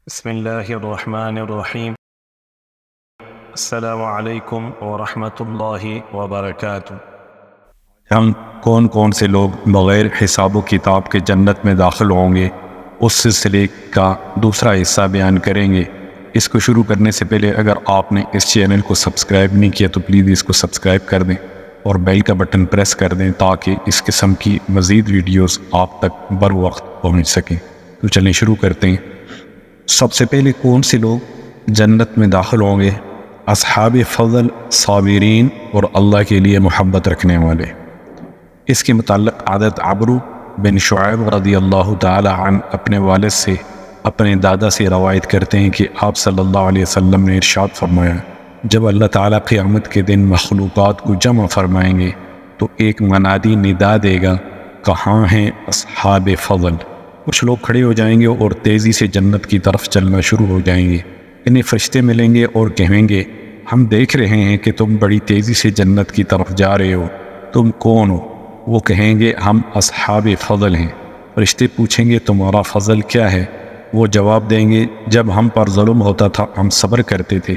بسم اللہ الرحمن الرحیم۔ السلام علیکم ورحمۃ اللہ وبرکاتہ۔ ہم کون کون سے لوگ بغیر حساب و کتاب کے جنت میں داخل ہوں گے، اس سلسلے کا دوسرا حصہ بیان کریں گے۔ اس کو شروع کرنے سے پہلے اگر آپ نے اس چینل کو سبسکرائب نہیں کیا تو پلیز اس کو سبسکرائب کر دیں اور بیل کا بٹن پریس کر دیں تاکہ اس قسم کی مزید ویڈیوز آپ تک بر وقت پہنچ سکیں۔ تو چلیں شروع کرتے ہیں۔ سب سے پہلے کون سے لوگ جنت میں داخل ہوں گے؟ اصحاب فضل، صابرین اور اللہ کے لیے محبت رکھنے والے۔ اس کے متعلق حضرت عمرو بن شعیب رضی اللہ تعالی عنہ اپنے والد سے اپنے دادا سے روایت کرتے ہیں کہ آپ صلی اللہ علیہ وسلم نے ارشاد فرمایا، جب اللہ تعالیٰ قیامت کے دن مخلوقات کو جمع فرمائیں گے تو ایک منادی ندا دے گا، کہاں ہیں اصحاب فضل؟ کچھ لوگ کھڑے ہو جائیں گے اور تیزی سے جنت کی طرف چلنا شروع ہو جائیں گے۔ انہیں فرشتے ملیں گے اور کہیں گے، ہم دیکھ رہے ہیں کہ تم بڑی تیزی سے جنت کی طرف جا رہے ہو، تم کون ہو؟ وہ کہیں گے، ہم اصحاب فضل ہیں۔ فرشتے پوچھیں گے، تمہارا فضل کیا ہے؟ وہ جواب دیں گے، جب ہم پر ظلم ہوتا تھا ہم صبر کرتے تھے،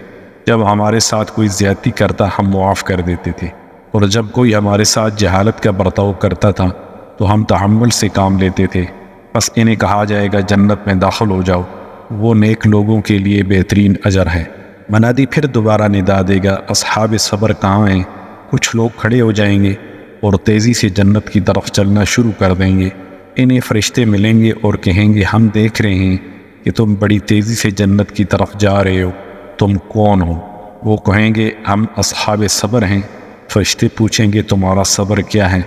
جب ہمارے ساتھ کوئی زیادتی کرتا ہم معاف کر دیتے تھے، اور جب کوئی ہمارے ساتھ جہالت کا برتاؤ کرتا تھا تو ہم تحمل سے کام لیتے تھے۔ بس انہیں کہا جائے گا، جنت میں داخل ہو جاؤ، وہ نیک لوگوں کے لیے بہترین اجر ہے۔ منادی پھر دوبارہ ندا دے گا، اصحاب صبر کہاں ہیں؟ کچھ لوگ کھڑے ہو جائیں گے اور تیزی سے جنت کی طرف چلنا شروع کر دیں گے۔ انہیں فرشتے ملیں گے اور کہیں گے، ہم دیکھ رہے ہیں کہ تم بڑی تیزی سے جنت کی طرف جا رہے ہو، تم کون ہو؟ وہ کہیں گے، ہم اصحاب صبر ہیں۔ فرشتے پوچھیں گے، تمہارا صبر کیا ہے؟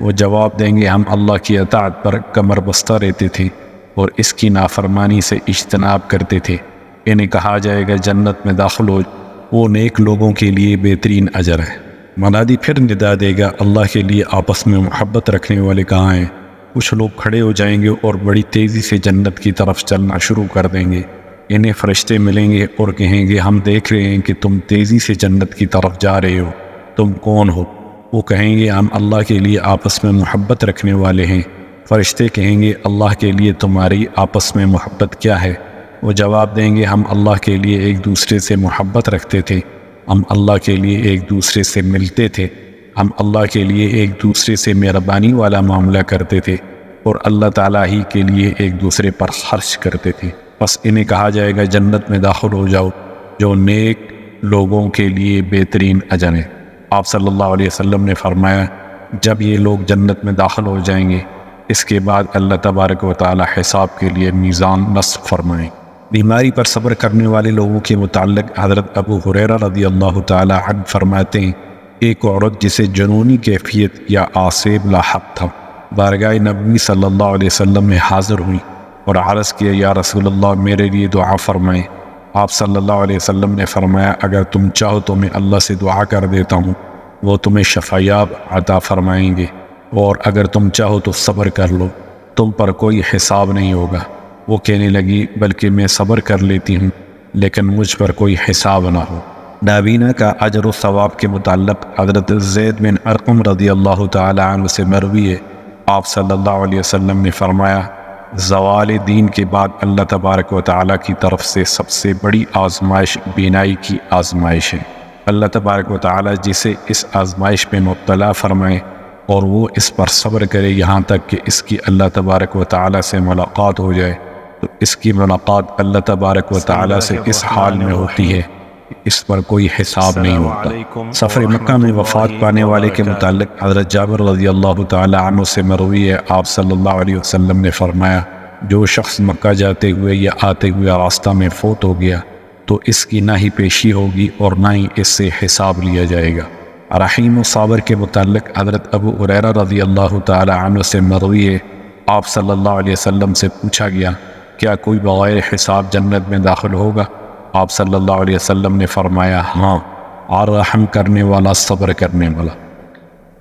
وہ جواب دیں گے، ہم اللہ کی اطاعت پر کمر بستہ رہتے تھے اور اس کی نافرمانی سے اجتناب کرتے تھے۔ انہیں کہا جائے گا، جنت میں داخل ہو، وہ نیک لوگوں کے لیے بہترین اجر ہے۔ منادی پھر ندا دے گا، اللہ کے لیے آپس میں محبت رکھنے والے کہاں ہیں؟ کچھ لوگ کھڑے ہو جائیں گے اور بڑی تیزی سے جنت کی طرف چلنا شروع کر دیں گے۔ انہیں فرشتے ملیں گے اور کہیں گے، ہم دیکھ رہے ہیں کہ تم تیزی سے جنت کی طرف جا رہے ہو، تم کون ہو؟ وہ کہیں گے، ہم اللہ کے لیے آپس میں محبت رکھنے والے ہیں۔ فرشتے کہیں گے، اللہ کے لیے تمہاری آپس میں محبت کیا ہے؟ وہ جواب دیں گے، ہم اللہ کے لیے ایک دوسرے سے محبت رکھتے تھے، ہم اللہ کے لیے ایک دوسرے سے ملتے تھے، ہم اللہ کے لیے ایک دوسرے سے مہربانی والا معاملہ کرتے تھے اور اللہ تعالیٰ ہی کے لیے ایک دوسرے پر خرچ کرتے تھے۔ بس انہیں کہا جائے گا، جنت میں داخل ہو جاؤ، جو نیک لوگوں کے لیے بہترین اجر ہے۔ آپ صلی اللہ علیہ وسلم نے فرمایا، جب یہ لوگ جنت میں داخل ہو جائیں گے، اس کے بعد اللہ تبارک و تعالی حساب کے لیے میزان نصب فرمائیں۔ بیماری پر صبر کرنے والے لوگوں کے متعلق حضرت ابو ہریرہ رضی اللہ تعالی عنہ فرماتے ہیں، ایک عورت جسے جنونی کیفیت یا آسیب لاحق تھا، بارگاہ نبی صلی اللہ علیہ وسلم میں حاضر ہوئی اور عرض کیا، یا رسول اللہ، میرے لیے دعا فرمائیں۔ آپ صلی اللہ علیہ وسلم نے فرمایا، اگر تم چاہو تو میں اللہ سے دعا کر دیتا ہوں، وہ تمہیں شفایاب عطا فرمائیں گے، اور اگر تم چاہو تو صبر کر لو، تم پر کوئی حساب نہیں ہوگا۔ وہ کہنے لگی، بلکہ میں صبر کر لیتی ہوں لیکن مجھ پر کوئی حساب نہ ہو۔ نابینا کا اجر و ثواب کے متعلق حضرت زید بن ارقم رضی اللہ تعالی عنہ سے مروی ہے، آپ صلی اللہ علیہ وسلم نے فرمایا، زوال دین کے بعد اللہ تبارک و تعالیٰ کی طرف سے سب سے بڑی آزمائش بینائی کی آزمائش ہے۔ اللہ تبارک و تعالیٰ جسے اس آزمائش میں مبتلا فرمائے اور وہ اس پر صبر کرے یہاں تک کہ اس کی اللہ تبارک و تعالیٰ سے ملاقات ہو جائے، تو اس کی ملاقات اللہ تبارک و تعالیٰ سے اس حال میں ہوتی ہے کہ اس پر کوئی حساب نہیں ہوتا۔ سفر مکہ میں وفات پانے والے کے متعلق حضرت جابر رضی اللہ تعالی عنہ سے مروی ہے، آپ صلی اللہ علیہ وسلم نے فرمایا، جو شخص مکہ جاتے ہوئے یا آتے ہوئے راستہ میں فوت ہو گیا تو اس کی نہ ہی پیشی ہوگی اور نہ ہی اس سے حساب لیا جائے گا۔ رحیم و صابر کے متعلق حضرت ابو ہریرہ رضی اللہ تعالی عنہ سے مروی ہے، آپ صلی اللہ علیہ وسلم سے پوچھا گیا، کیا کوئی بغیر حساب جنت میں داخل ہوگا؟ آپ صلی اللہ علیہ وسلم نے فرمایا، ہاں، اور رحم کرنے والا، صبر کرنے والا۔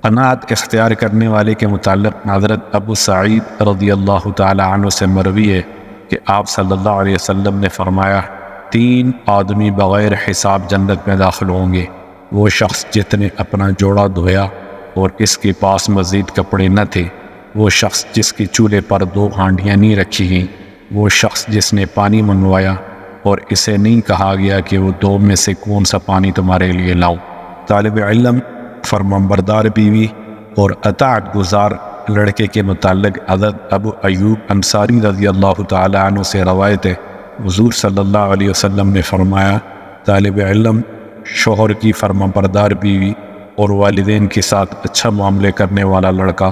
قناعت اختیار کرنے والے کے متعلق حضرت ابو سعید رضی اللہ تعالی عنہ سے مروی ہے کہ آپ صلی اللہ علیہ وسلم نے فرمایا، 3 آدمی بغیر حساب جنت میں داخل ہوں گے، وہ شخص جس نے اپنا جوڑا دھویا اور اس کے پاس مزید کپڑے نہ تھے، وہ شخص جس کے چولہے پر 2 ہانڈیاں نہیں رکھی گئیں، وہ شخص جس نے پانی منگوایا اور اسے نہیں کہا گیا کہ وہ دو میں سے کون سا پانی تمہارے لیے لاؤں۔ طالب علم، فرمانبردار بیوی اور اطاعت گزار لڑکے کے متعلق حضرت ابو ایوب انصاری رضی اللہ تعالی عنہ سے روایت ہے، حضور صلی اللہ علیہ وسلم نے فرمایا، طالب علم، شوہر کی فرمانبردار بیوی اور والدین کے ساتھ اچھا معاملے کرنے والا لڑکا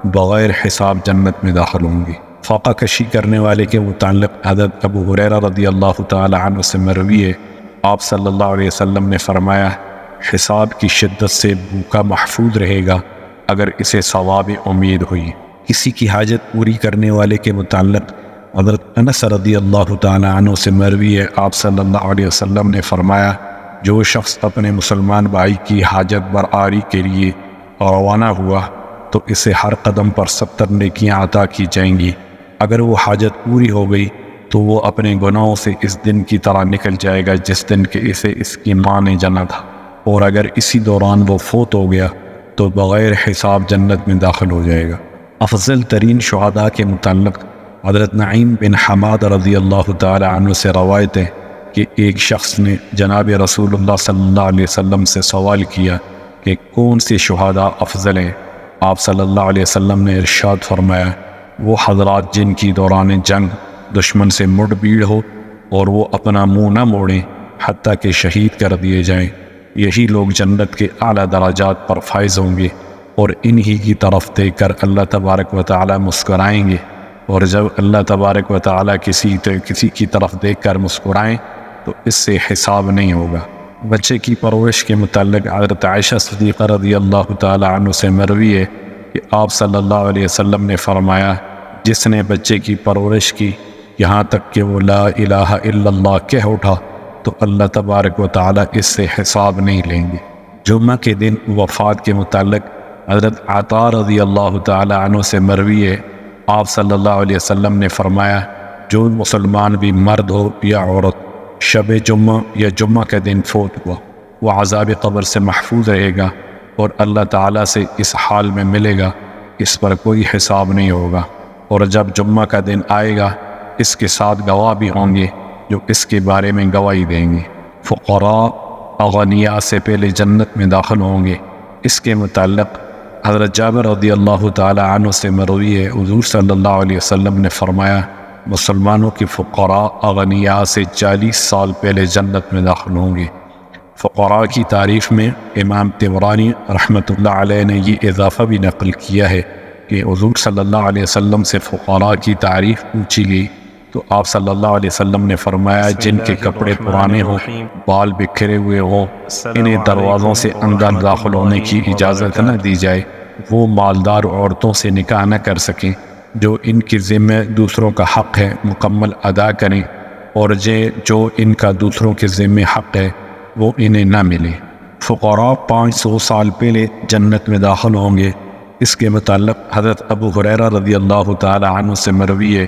بغیر حساب جنت میں داخل ہوں گے۔ فاقہ کشی کرنے والے کے متعلق حضرت ابو ہریرہ رضی اللہ تعالی عنہ سے مروی ہے، آپ صلی اللہ علیہ وسلم نے فرمایا، حساب کی شدت سے بھوکا محفوظ رہے گا اگر اسے ثواب امید ہوئی۔ کسی کی حاجت پوری کرنے والے کے متعلق حضرت انس رضی اللہ تعالی عنہ سے مروی ہے، آپ صلی اللہ علیہ وسلم نے فرمایا، جو شخص اپنے مسلمان بھائی کی حاجت برآری کے لیے روانہ ہوا تو اسے ہر قدم پر 70 نیکیاں عطا کی جائیں گی۔ اگر وہ حاجت پوری ہو گئی تو وہ اپنے گناہوں سے اس دن کی طرح نکل جائے گا جس دن کہ اسے اس کی ماں نے جنا تھا، اور اگر اسی دوران وہ فوت ہو گیا تو بغیر حساب جنت میں داخل ہو جائے گا۔ افضل ترین شہداء کے متعلق حضرت نعیم بن حماد رضی اللہ تعالی عنہ سے روایت ہے کہ ایک شخص نے جناب رسول اللہ صلی اللہ علیہ وسلم سے سوال کیا کہ کون سے شہداء افضل ہیں؟ آپ صلی اللہ علیہ وسلم نے ارشاد فرمایا، وہ حضرات جن کی دوران جنگ دشمن سے مڑ بھیڑ ہو اور وہ اپنا منہ نہ موڑیں حتیٰ کہ شہید کر دیے جائیں، یہی لوگ جنت کے اعلیٰ درجات پر فائز ہوں گے، اور انہی کی طرف دیکھ کر اللہ تبارک و تعالی مسکرائیں گے، اور جب اللہ تبارک و تعالی کسی کی طرف دیکھ کر مسکرائیں تو اس سے حساب نہیں ہوگا۔ بچے کی پرورش کے متعلق حضرت عائشہ صدیقہ رضی اللہ تعالی عنہ سے مروی ہے کہ آپ صلی اللہ علیہ وسلم نے فرمایا، جس نے بچے کی پرورش کی یہاں تک کہ وہ لا الہ الا اللہ کہہ اٹھا تو اللہ تبارک و تعالی اس سے حساب نہیں لیں گے۔ جمعہ کے دن وفات کے متعلق حضرت عطا رضی اللہ تعالی عنہ سے مروی ہے، آپ صلی اللہ علیہ وسلم نے فرمایا، جو مسلمان بھی مرد ہو یا عورت شب جمعہ یا جمعہ کے دن فوت ہوا، وہ عذاب قبر سے محفوظ رہے گا اور اللہ تعالیٰ سے اس حال میں ملے گا، اس پر کوئی حساب نہیں ہوگا، اور جب جمعہ کا دن آئے گا اس کے ساتھ گواہ بھی ہوں گے جو اس کے بارے میں گواہی دیں گے۔ فقراء اغنیاء سے پہلے جنت میں داخل ہوں گے۔ اس کے متعلق حضرت جابر رضی اللہ تعالی عنہ سے مروی ہے، حضور صلی اللہ علیہ وسلم نے فرمایا، مسلمانوں کی فقراء اغنیاء سے 40 سال پہلے جنت میں داخل ہوں گے۔ فقراء کی تعریف میں امام طبرانی رحمۃ اللہ علیہ نے یہ اضافہ بھی نقل کیا ہے کہ حضور صلی اللہ علیہ وسلم سے فقراء کی تعریف پوچھی گئی تو آپ صلی اللہ علیہ وسلم نے فرمایا، جن کے کپڑے پرانے ہوں، بال بکھرے ہوئے ہوں، انہیں دروازوں سے اندر داخل ہونے کی اجازت نہ دی جائے، وہ مالدار عورتوں سے نکاح نہ کر سکیں، جو ان کی ذمہ دوسروں کا حق ہے مکمل ادا کریں، اور جو ان کا دوسروں کے ذمہ حق ہے وہ انہیں نہ ملے۔ فقراء 500 سال پہلے جنت میں داخل ہوں گے۔ اس کے متعلق حضرت ابو ہریرہ رضی اللہ تعالی عنہ سے مروی ہے،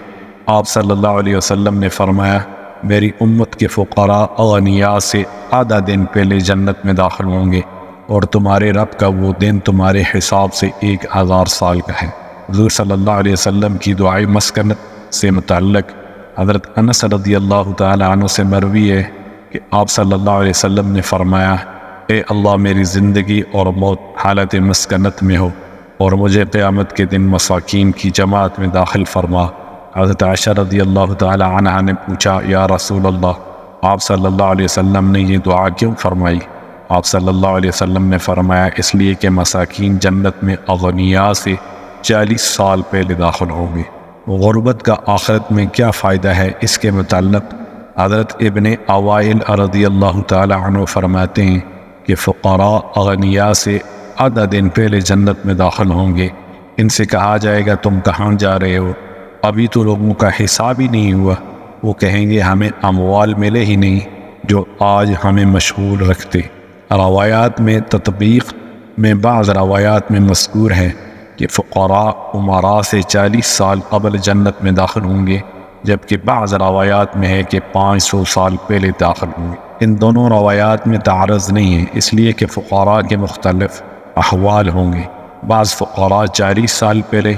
آپ صلی اللہ علیہ وسلم نے فرمایا، میری امت کے فقراء اغنیاء سے آدھا دن پہلے جنت میں داخل ہوں گے، اور تمہارے رب کا وہ دن تمہارے حساب سے 1000 سال کا ہے۔ حضور صلی اللہ علیہ وسلم کی دعائے مسکنت سے متعلق حضرت انس رضی اللہ تعالی عنہ سے مروی ہے کہ آپ صلی اللہ علیہ وسلم نے فرمایا، اے اللہ، میری زندگی اور موت حالت مسکنت میں ہو، اور مجھے قیامت کے دن مساکین کی جماعت میں داخل فرما۔ حضرت عائشہ رضی اللہ تعالی عنہا نے پوچھا، یا رسول اللہ، آپ صلی اللہ علیہ وسلم نے یہ دعا کیوں فرمائی؟ آپ صلی اللہ علیہ وسلم نے فرمایا، اس لیے کہ مساکین جنت میں اغنیاء سے 40 سال پہلے داخل ہوں گے۔ غربت کا آخرت میں کیا فائدہ ہے؟ اس کے متعلق حضرت ابن اوائل رضی اللہ تعالی عنہ فرماتے ہیں کہ فقراء اغنیاء سے آدھا دن پہلے جنت میں داخل ہوں گے۔ ان سے کہا جائے گا، تم کہاں جا رہے ہو؟ ابھی تو لوگوں کا حساب ہی نہیں ہوا۔ وہ کہیں گے، ہمیں اموال ملے ہی نہیں جو آج ہمیں مشغول رکھتے۔ روایات میں تطبیق میں بعض روایات میں مذکور ہے کہ فقراء امراء سے 40 سال قبل جنت میں داخل ہوں گے، جبکہ بعض روایات میں ہے کہ 500 سال پہلے داخل ہوں گے۔ ان دونوں روایات میں تعارض نہیں ہے، اس لیے کہ فقراء کے مختلف احوال ہوں گے۔ بعض فقراء 40 سال پہلے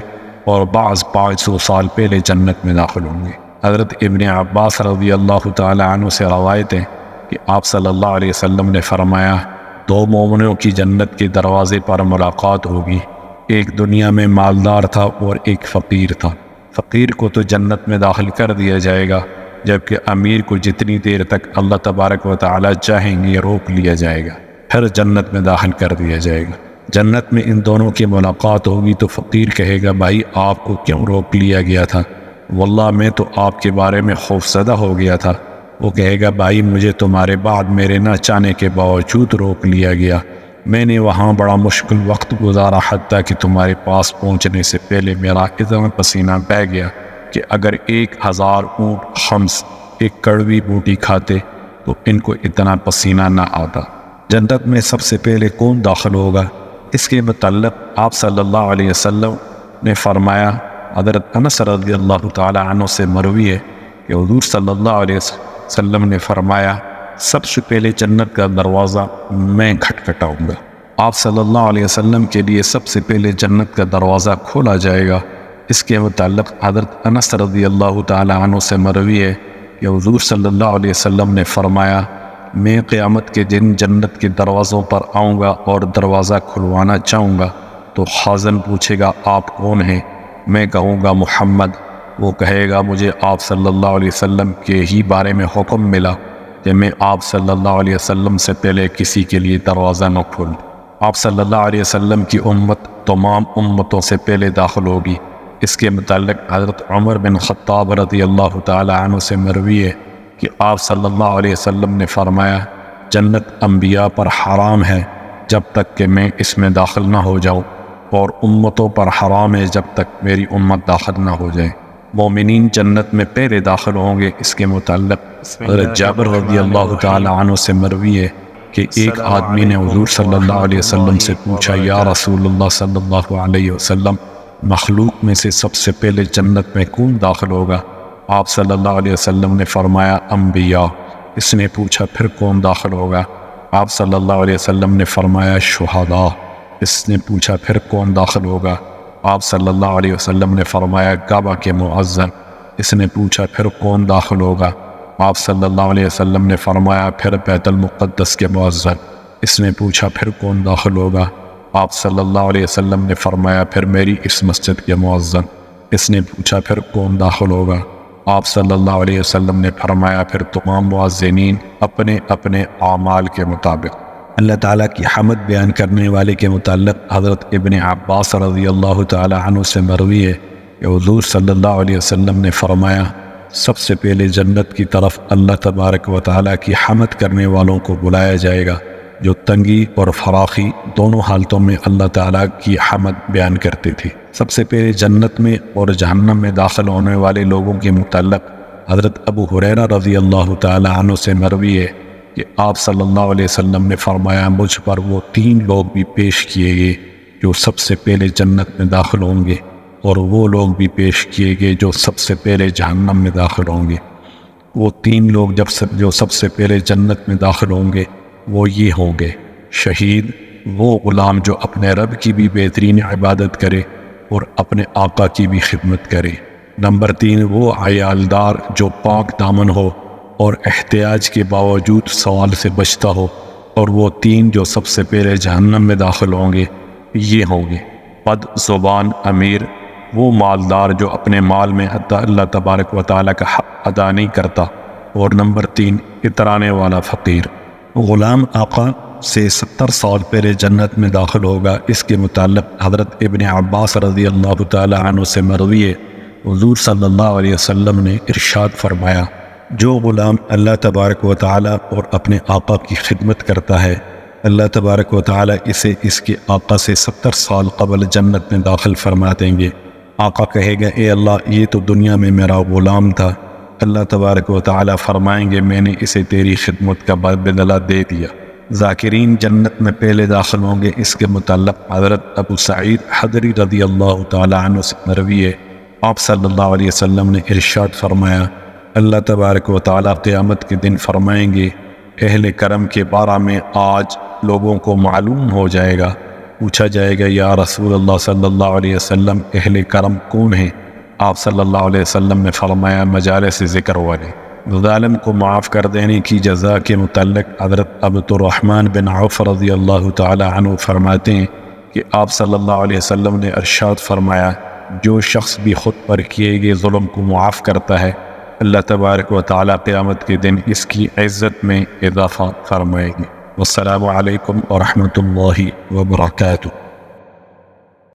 اور بعض 500 سال پہلے جنت میں داخل ہوں گے۔ حضرت ابن عباس رضی اللہ تعالی عنہ سے روایت ہے کہ آپ صلی اللہ علیہ وسلم نے فرمایا، دو مومنوں کی جنت کے دروازے پر ملاقات ہوگی، ایک دنیا میں مالدار تھا اور ایک فقیر تھا۔ فقیر کو تو جنت میں داخل کر دیا جائے گا، جبکہ امیر کو جتنی دیر تک اللہ تبارک و تعالی چاہیں گے روک لیا جائے گا، پھر جنت میں داخل کر دیا جائے گا۔ جنت میں ان دونوں کی ملاقات ہوگی تو فقیر کہے گا، بھائی آپ کو کیوں روک لیا گیا تھا؟ واللہ میں تو آپ کے بارے میں خوفزدہ ہو گیا تھا۔ وہ کہے گا، بھائی مجھے تمہارے بعد میرے نہ چاہنے کے باوجود روک لیا گیا، میں نے وہاں بڑا مشکل وقت گزارا، حتیٰ کہ تمہارے پاس پہنچنے سے پہلے میرا اتنا پسینہ بہہ گیا کہ اگر 1000 اونٹ خمس ایک کڑوی بوٹی کھاتے تو ان کو اتنا پسینہ نہ آتا۔ جنت میں سب سے پہلے کون داخل ہوگا؟ اس کے متعلق آپ صلی اللہ علیہ وسلم نے فرمایا، حضرت انس رضی اللہ تعالی عنہ سے مروی ہے کہ حضور صلی اللہ علیہ وسلم نے فرمایا، سب سے پہلے جنت کا دروازہ میں کھٹکھٹاؤں گا۔ آپ صلی اللہ علیہ وسلم کے لیے سب سے پہلے جنت کا دروازہ کھولا جائے گا۔ اس کے متعلق حضرت انس رضی اللہ تعالی عنہ سے مروی ہے کہ حضور صلی اللہ علیہ وسلم نے فرمایا، میں قیامت کے دن جنت کے دروازوں پر آؤں گا اور دروازہ کھلوانا چاہوں گا تو خازن پوچھے گا، آپ کون ہیں؟ میں کہوں گا محمد۔ وہ کہے گا، مجھے آپ صلی اللہ علیہ وسلم کے ہی بارے میں حکم ملا کہ میں آپ صلی اللہ علیہ وسلم سے پہلے کسی کے لیے دروازہ نہ کھولوں۔ آپ صلی اللہ علیہ وسلم کی امت تمام امتوں سے پہلے داخل ہوگی۔ اس کے متعلق حضرت عمر بن خطاب رضی اللہ تعالی عنہ سے مروی ہے کہ آپ صلی اللہ علیہ وسلم نے فرمایا، جنت انبیاء پر حرام ہے جب تک کہ میں اس میں داخل نہ ہو جاؤں، اور امتوں پر حرام ہے جب تک میری امت داخل نہ ہو جائے۔ مومنین جنت میں پہلے داخل ہوں گے۔ اس کے متعلق حضرت جابر رضی اللہ تعالی عنہ سے مروی ہے کہ ایک آدمی نے حضور صلی اللہ علیہ وسلم سے پوچھا، یا رسول اللہ صلی اللہ علیہ وسلم، مخلوق میں سے سب سے پہلے جنت میں کون داخل ہوگا؟ آپ صلی اللہ علیہ وسلم نے فرمایا، انبیاء۔ اس نے پوچھا، پھر کون داخل ہوگا؟ آپ صلی اللہ علیہ وسلم نے فرمایا، شہداء۔ اس نے پوچھا، پھر کون داخل ہوگا؟ آپ صلی اللہ علیہ وسلم نے فرمایا، کعبہ کے مؤذن۔ اس نے پوچھا، پھر کون داخل ہوگا؟ آپ صلی اللہ علیہ وسلم نے فرمایا، پھر بیت المقدس کے مؤذن۔ اس نے پوچھا، پھر کون داخل ہوگا؟ آپ صلی اللہ علیہ وسلم نے فرمایا، پھر میری اس مسجد کے مؤذن۔ اس نے پوچھا، پھر کون داخل ہوگا؟ آپ صلی اللہ علیہ وسلم نے فرمایا، پھر تمام مؤذنین اپنے اپنے اعمال کے مطابق۔ اللہ تعالیٰ کی حمد بیان کرنے والے کے متعلق حضرت ابن عباس رضی اللہ تعالی عنہ سے مروی ہے کہ حضور صلی اللہ علیہ وسلم نے فرمایا، سب سے پہلے جنت کی طرف اللہ تبارک و تعالیٰ کی حمد کرنے والوں کو بلایا جائے گا، جو تنگی اور فراخی دونوں حالتوں میں اللہ تعالیٰ کی حمد بیان کرتے تھے۔ سب سے پہلے جنت میں اور جہنم میں داخل ہونے والے لوگوں کے متعلق حضرت ابو ہریرہ رضی اللہ تعالی عنہ سے مروی ہے کہ آپ صلی اللہ علیہ وسلم نے فرمایا، مجھ پر وہ 3 لوگ بھی پیش کیے گئے جو سب سے پہلے جنت میں داخل ہوں گے، اور وہ لوگ بھی پیش کیے گئے جو سب سے پہلے جہنم میں داخل ہوں گے۔ وہ 3 لوگ جو سب سے پہلے جنت میں داخل ہوں گے وہ یہ ہوں گے: شہید، وہ غلام جو اپنے رب کی بھی بہترین عبادت کرے اور اپنے آقا کی بھی خدمت کرے۔ نمبر 3، وہ عیالدار جو پاک دامن ہو اور احتیاج کے باوجود سوال سے بچتا ہو۔ اور وہ 3 جو سب سے پہلے جہنم میں داخل ہوں گے یہ ہوں گے: بد زبان امیر، وہ مالدار جو اپنے مال میں اللہ تبارک و تعالیٰ کا حق ادا نہیں کرتا۔ اور نمبر 3، اترانے والا فقیر۔ غلام آقا سے 70 سال پہلے جنت میں داخل ہوگا۔ اس کے متعلق حضرت ابن عباس رضی اللہ تعالی عنہ سے مروی ہے، حضور صلی اللہ علیہ وسلم نے ارشاد فرمایا، جو غلام اللہ تبارک و تعالی اور اپنے آقا کی خدمت کرتا ہے، اللہ تبارک و تعالی اسے اس کے آقا سے 70 سال قبل جنت میں داخل فرما دیں گے۔ آقا کہے گا، اے اللہ، یہ تو دنیا میں میرا غلام تھا۔ اللہ تبارک و تعالی فرمائیں گے، میں نے اسے تیری خدمت کا بدلہ دے دیا۔ ذاکرین جنت میں پہلے داخل ہوں گے۔ اس کے متعلق حضرت ابو سعید خدری رضی اللہ تعالی عنہ سے مروی ہے، آپ صلی اللہ علیہ وسلم نے ارشاد فرمایا، اللہ تبارک و تعالی قیامت کے دن فرمائیں گے، اہل کرم کے بارے میں آج لوگوں کو معلوم ہو جائے گا۔ پوچھا جائے گا، یا رسول اللہ صلی اللہ علیہ وسلم، اہل کرم کون ہیں؟ آپ صلی اللہ علیہ وسلم نے فرمایا مجالس ذکر والے ظالم کو معاف کر دینے کی جزا کے متعلق حضرت عبد الرحمن بن عوف رضی اللہ تعالی عنہ فرماتے ہیں کہ آپ صلی اللہ علیہ وسلم نے ارشاد فرمایا جو شخص بھی خود پر کیے گئے ظلم کو معاف کرتا ہے اللہ تبارک و تعالی قیامت کے دن اس کی عزت میں اضافہ فرمائے گی۔ والسلام علیکم ورحمۃ اللہ وبرکاتہ۔